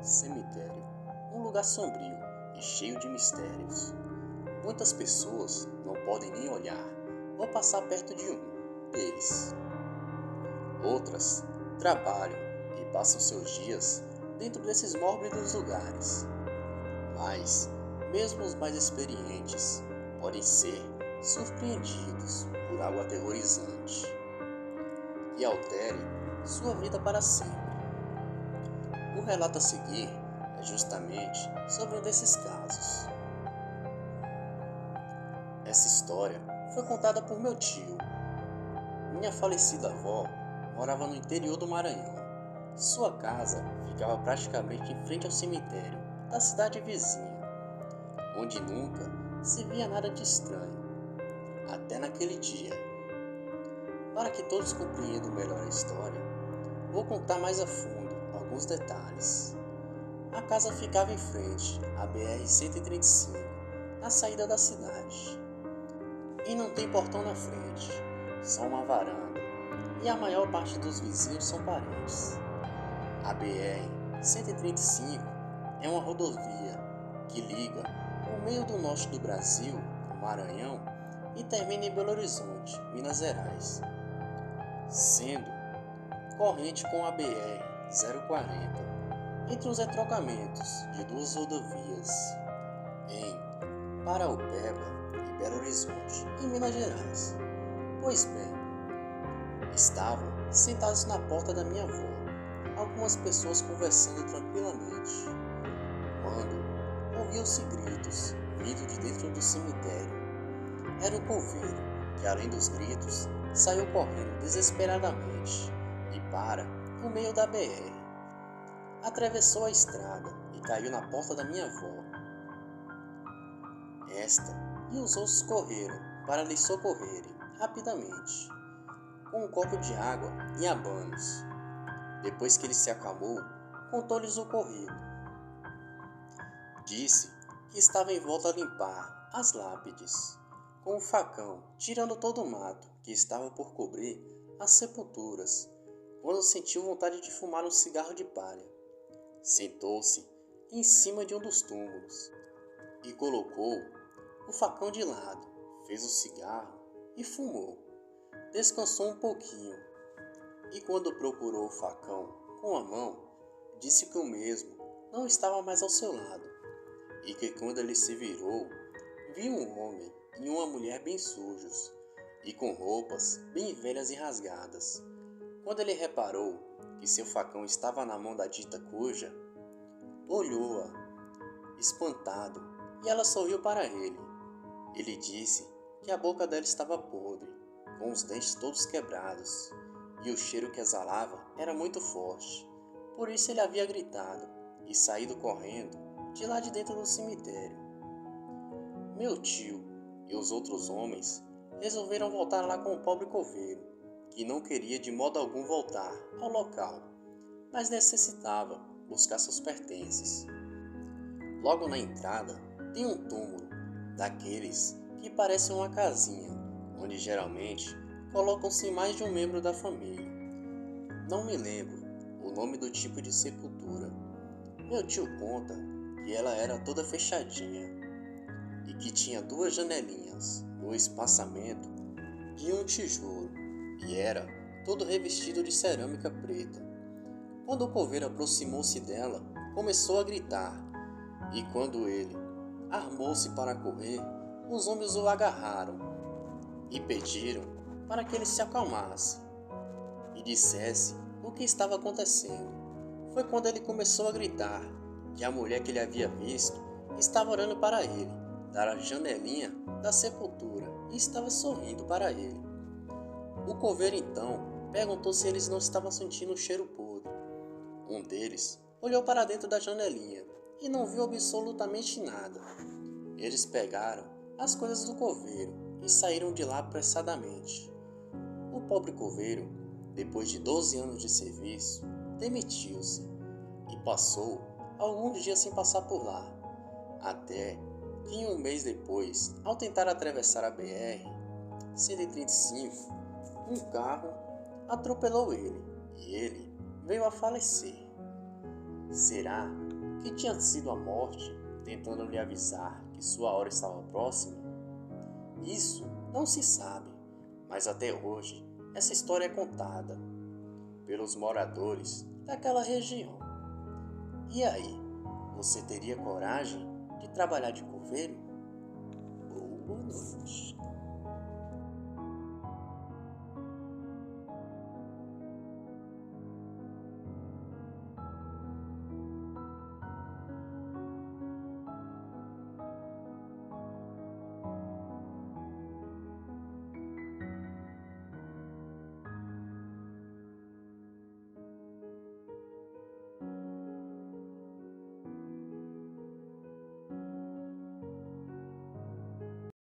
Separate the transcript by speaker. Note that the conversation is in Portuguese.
Speaker 1: Cemitério, um lugar sombrio e cheio de mistérios. Muitas pessoas não podem nem olhar ou passar perto de um deles. Outras trabalham e passam seus dias dentro desses mórbidos lugares. Mas, mesmo os mais experientes podem ser surpreendidos por algo aterrorizante que altere sua vida para sempre. O relato a seguir é justamente sobre um desses casos. Essa história foi contada por meu tio. Minha falecida avó morava no interior do Maranhão. Sua casa ficava praticamente em frente ao cemitério da cidade vizinha, onde nunca se via nada de estranho, até naquele dia. Para que todos compreendam melhor a história, vou contar mais a fundo alguns detalhes. A casa ficava em frente à BR-135, na saída da cidade. E não tem portão na frente, só uma varanda, e a maior parte dos vizinhos são parentes. A BR-135 é uma rodovia que liga o meio do norte do Brasil, o Maranhão, e termina em Belo Horizonte, Minas Gerais, sendo corrente com a BR-040, entre os entrocamentos de duas rodovias, em Paraupeba e Belo Horizonte, em Minas Gerais. Pois bem, estavam sentados na porta da minha avó, algumas pessoas conversando tranquilamente, quando ouviam-se gritos vindo de dentro do cemitério. Era o coveiro, que além dos gritos, saiu correndo desesperadamente e para no meio da BR. Atravessou a estrada e caiu na porta da minha avó. Esta e os outros correram para lhe socorrerem rapidamente, com um copo de água e abanos. Depois que ele se acalmou, contou-lhes o ocorrido. Disse que estava em volta a limpar as lápides com um facão, tirando todo o mato que estava por cobrir as sepulturas, quando sentiu vontade de fumar um cigarro de palha. Sentou-se em cima de um dos túmulos e colocou o facão de lado, fez o cigarro e fumou. Descansou um pouquinho e, quando procurou o facão com a mão, disse que o mesmo não estava mais ao seu lado e que, quando ele se virou, viu um homem e uma mulher bem sujos e com roupas bem velhas e rasgadas. Quando ele reparou que seu facão estava na mão da dita cuja, olhou-a, espantado, e ela sorriu para ele. Ele disse que a boca dela estava podre, com os dentes todos quebrados, e o cheiro que exalava era muito forte. Por isso ele havia gritado e saído correndo de lá de dentro do cemitério. Meu tio e os outros homens resolveram voltar lá com o pobre coveiro, que não queria de modo algum voltar ao local, mas necessitava buscar seus pertences. Logo na entrada tem um túmulo, daqueles que parecem uma casinha, onde geralmente colocam-se mais de um membro da família. Não me lembro o nome do tipo de sepultura. Meu tio conta que ela era toda fechadinha e que tinha duas janelinhas no espaçamento de um tijolo e era todo revestido de cerâmica preta. Quando o coveiro aproximou-se dela, começou a gritar, e quando ele armou-se para correr, os homens o agarraram e pediram para que ele se acalmasse e dissesse o que estava acontecendo. Foi quando ele começou a gritar que a mulher que ele havia visto estava olhando para ele da janelinha da sepultura e estava sorrindo para ele. O coveiro então perguntou se eles não estavam sentindo um cheiro podre. Um deles olhou para dentro da janelinha e não viu absolutamente nada. Eles pegaram as coisas do coveiro e saíram de lá apressadamente. O pobre coveiro, depois de 12 anos de serviço, demitiu-se e passou alguns dias sem passar por lá, até que um mês depois, ao tentar atravessar a BR-135, um carro atropelou ele e ele veio a falecer. Será que tinha sido a morte tentando lhe avisar que sua hora estava próxima? Isso não se sabe, mas até hoje essa história é contada pelos moradores daquela região. E aí, você teria coragem de trabalhar de coveiro? Boa noite.